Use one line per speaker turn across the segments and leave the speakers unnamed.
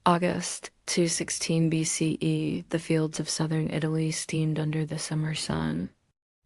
August 216 BCE, the fields of southern Italy steamed under the summer sun,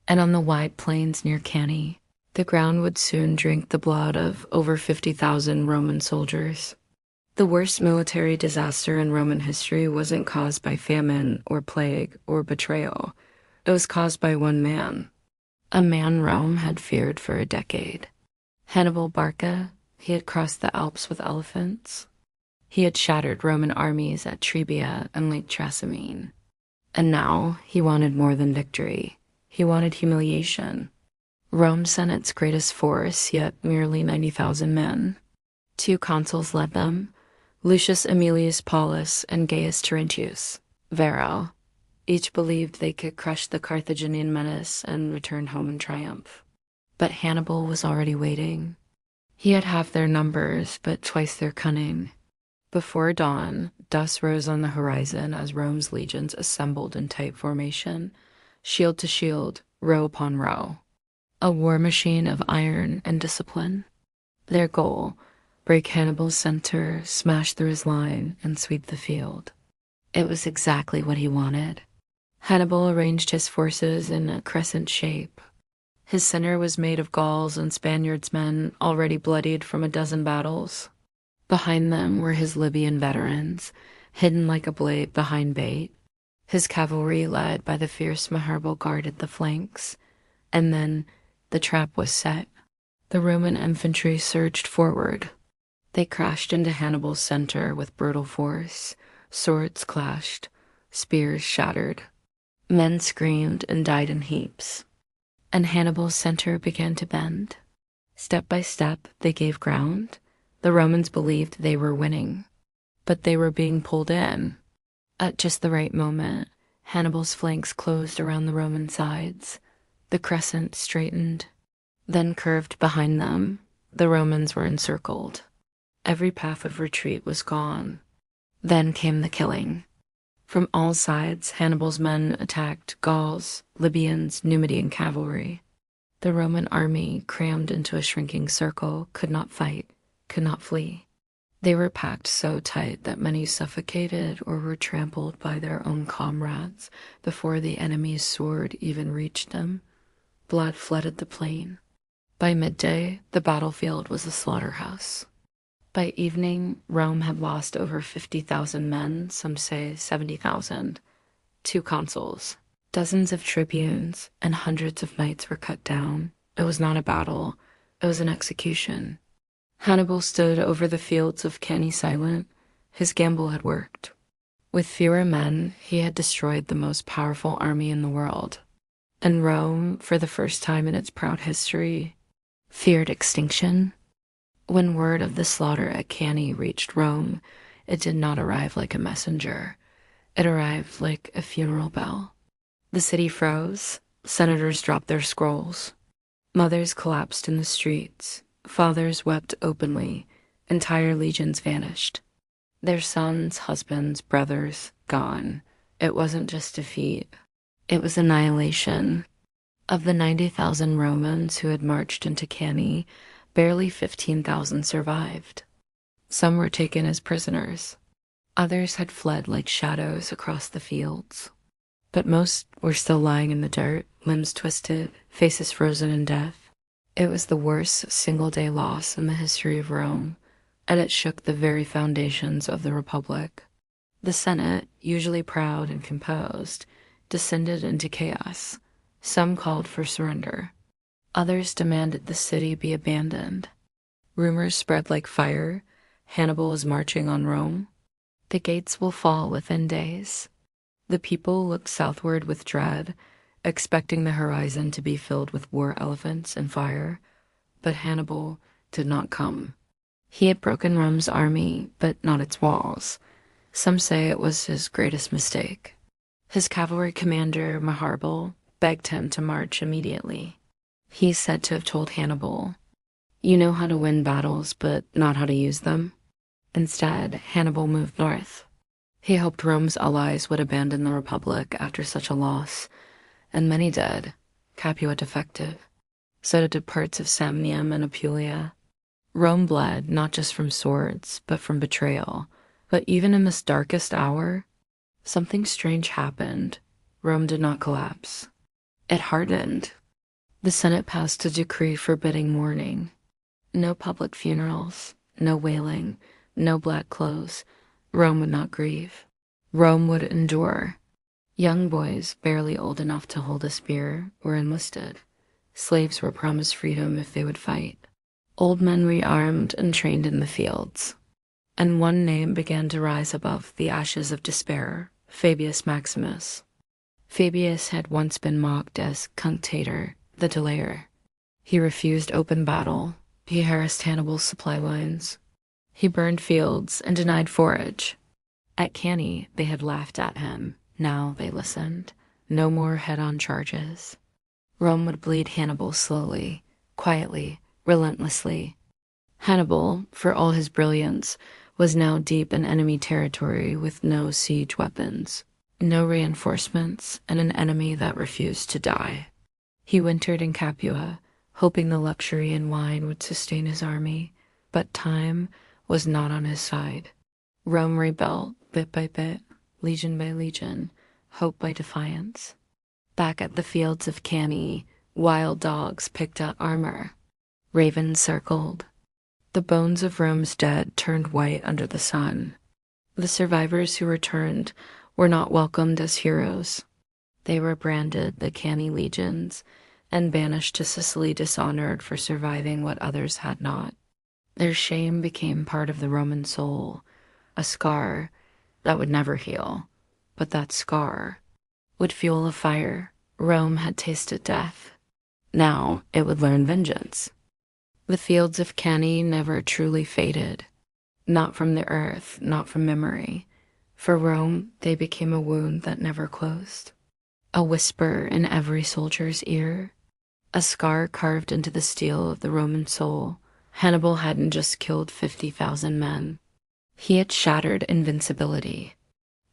and on the wide plains near Cannae, the ground would soon drink the blood of over 50,000 Roman soldiers. The worst military disaster in Roman history wasn't caused by famine or plague or betrayal. It was caused by one man, a man Rome had feared for a decade. Hannibal Barca. He had crossed the Alps with elephants. He had shattered Roman armies at Trebia and Lake Trasimene. And now he wanted more than victory. He wanted humiliation. Rome sent its greatest force, yet merely 90,000 men. Two consuls led them, Lucius Aemilius Paulus and Gaius Terentius Varro. Each believed they could crush the Carthaginian menace and return home in triumph. But Hannibal was already waiting. He had half their numbers, but twice their cunning. Before dawn, dust rose on the horizon as Rome's legions assembled in tight formation, shield to shield, row upon row. A war machine of iron and discipline. Their goal: break Hannibal's center, smash through his line, and sweep the field. It was exactly what he wanted. Hannibal arranged his forces in a crescent shape. His center was made of Gauls and Spaniards' men already bloodied from a dozen battles. Behind them were his Libyan veterans, hidden like a blade behind bait. His cavalry, led by the fierce Maharbal, guarded the flanks. And then the trap was set. The Roman infantry surged forward. They crashed into Hannibal's center with brutal force. Swords clashed, spears shattered. Men screamed and died in heaps. And Hannibal's center began to bend. Step by step, they gave ground. The Romans believed they were winning, but they were being pulled in. At just the right moment, Hannibal's flanks closed around the Roman sides. The crescent straightened, then curved behind them. The Romans were encircled. Every path of retreat was gone. Then came the killing. From all sides, Hannibal's men attacked Gauls, Libyans, Numidian cavalry. The Roman army, crammed into a shrinking circle, could not fight, could not flee. They were packed so tight that many suffocated or were trampled by their own comrades before the enemy's sword even reached them. Blood flooded the plain. By midday, the battlefield was a slaughterhouse. By evening, Rome had lost over 50,000 men, some say 70,000. Two consuls, dozens of tribunes, and hundreds of knights were cut down. It was not a battle, it was an execution. Hannibal stood over the fields of Cannae silent. His gamble had worked. With fewer men, he had destroyed the most powerful army in the world. And Rome, for the first time in its proud history, feared extinction. When word of the slaughter at Cannae reached Rome, it did not arrive like a messenger. It arrived like a funeral bell. The city froze. Senators dropped their scrolls. Mothers collapsed in the streets. Fathers wept openly. Entire legions vanished. Their sons, husbands, brothers, gone. It wasn't just defeat. It was annihilation. Of the 90,000 Romans who had marched into Cannae, barely 15,000 survived. Some were taken as prisoners. Others had fled like shadows across the fields. But most were still lying in the dirt, limbs twisted, faces frozen in death. It was the worst single-day loss in the history of Rome, and it shook the very foundations of the Republic. The Senate, usually proud and composed, descended into chaos. Some called for surrender. Others demanded the city be abandoned. Rumors spread like fire. Hannibal is marching on Rome. The gates will fall within days. The people looked southward with dread, expecting the horizon to be filled with war elephants and fire. But Hannibal did not come. He had broken Rome's army, but not its walls. Some say it was his greatest mistake. His cavalry commander, Maharbal, begged him to march immediately. He is said to have told Hannibal, "You know how to win battles, but not how to use them." Instead, Hannibal moved north. He hoped Rome's allies would abandon the Republic after such a loss, and many did. Capua defected. So did parts of Samnium and Apulia. Rome bled not just from swords, but from betrayal, But even in this darkest hour, something strange happened. Rome did not collapse. It hardened. The Senate passed a decree forbidding mourning. No public funerals, no wailing, no black clothes. Rome would not grieve. Rome would endure. Young boys, barely old enough to hold a spear, were enlisted. Slaves were promised freedom if they would fight. Old men rearmed and trained in the fields. And one name began to rise above the ashes of despair: Fabius Maximus. Fabius had once been mocked as cunctator, the delayer. He refused open battle. He harassed Hannibal's supply lines. He burned fields and denied forage. At Cannae, they had laughed at him. Now they listened. No more head-on charges. Rome would bleed Hannibal slowly, quietly, relentlessly. Hannibal, for all his brilliance, was now deep in enemy territory with no siege weapons, no reinforcements, and an enemy that refused to die. He wintered in Capua, hoping the luxury and wine would sustain his army, but time was not on his side. Rome rebuilt, bit by bit, legion by legion, hope by defiance. Back at the fields of Cannae, wild dogs picked at armor. Ravens circled. The bones of Rome's dead turned white under the sun. The survivors who returned were not welcomed as heroes. They were branded the Cannae legions and banished to Sicily dishonored for surviving what others had not. Their shame became part of the Roman soul, a scar that would never heal. But that scar would fuel a fire. Rome had tasted death. Now it would learn vengeance. The fields of Cannae never truly faded. Not from the earth, not from memory. For Rome, they became a wound that never closed. A whisper in every soldier's ear. A scar carved into the steel of the Roman soul. Hannibal hadn't just killed 50,000 men. He had shattered invincibility.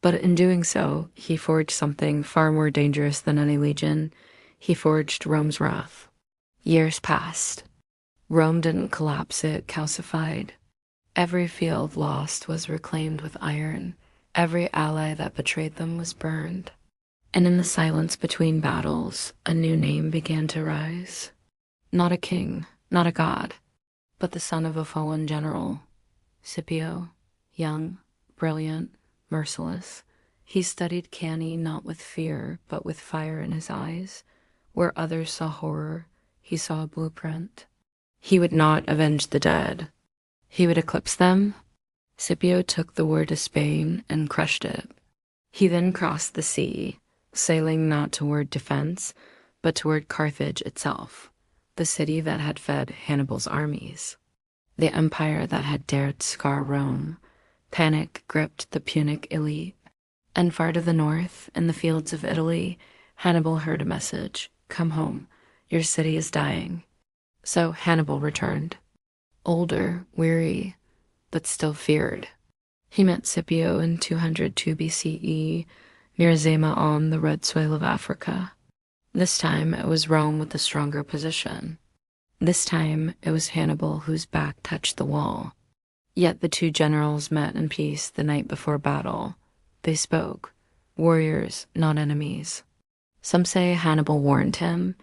But in doing so, he forged something far more dangerous than any legion. He forged Rome's wrath. Years passed. Rome didn't collapse, it calcified. Every field lost was reclaimed with iron. Every ally that betrayed them was burned. And in the silence between battles, a new name began to rise. Not a king, not a god, but the son of a fallen general. Scipio, young, brilliant, merciless. He studied Cannae not with fear, but with fire in his eyes. Where others saw horror, he saw a blueprint. He would not avenge the dead. He would eclipse them. Scipio took the war to Spain and crushed it. He then crossed the sea, sailing not toward defense, but toward Carthage itself, the city that had fed Hannibal's armies, the empire that had dared scar Rome. Panic gripped the Punic elite. And far to the north, in the fields of Italy, Hannibal heard a message: "Come home, your city is dying." So Hannibal returned, older, weary, but still feared. He met Scipio in 202 BCE, near Zama on the red soil of Africa. This time it was Rome with a stronger position. This time it was Hannibal whose back touched the wall. Yet the two generals met in peace the night before battle. They spoke, warriors, not enemies. Some say Hannibal warned him,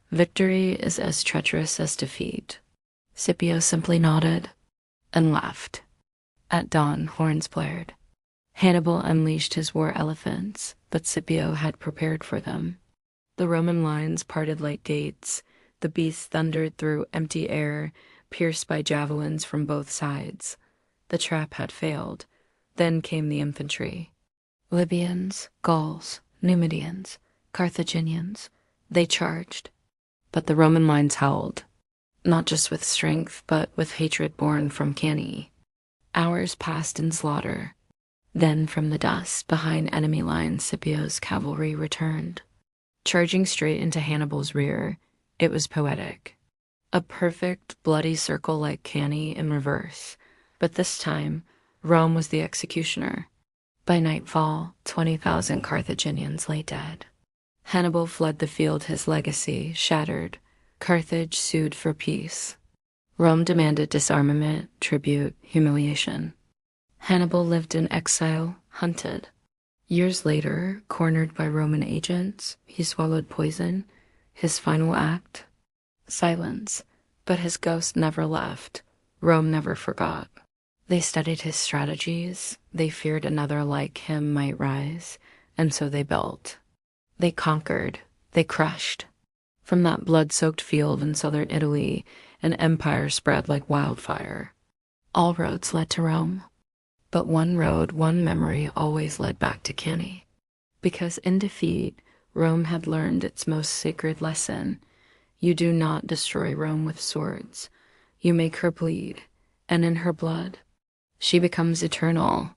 victory is as treacherous as defeat. Scipio simply nodded and left. At dawn, horns blared. Hannibal unleashed his war elephants, but Scipio had prepared for them. The Roman lines parted like gates. The beasts thundered through empty air, pierced by javelins from both sides. The trap had failed. Then came the infantry. Libyans, Gauls, Numidians, Carthaginians. They charged. But the Roman lines held, not just with strength, but with hatred born from Cannae. Hours passed in slaughter. Then from the dust behind enemy lines, Scipio's cavalry returned. Charging straight into Hannibal's rear, it was poetic. A perfect, bloody circle like Cannae in reverse. But this time, Rome was the executioner. By nightfall, 20,000 Carthaginians lay dead. Hannibal fled the field, his legacy shattered. Carthage sued for peace. Rome demanded disarmament, tribute, humiliation. Hannibal lived in exile, hunted. Years later, cornered by Roman agents, he swallowed poison. His final act? Silence. But his ghost never left. Rome never forgot. They studied his strategies. They feared another like him might rise, and so they built. They conquered. They crushed. From that blood-soaked field in southern Italy, an empire spread like wildfire. All roads led to Rome. But one road, one memory always led back to Cannae. Because in defeat, Rome had learned its most sacred lesson. You do not destroy Rome with swords. You make her bleed, and in her blood, she becomes eternal,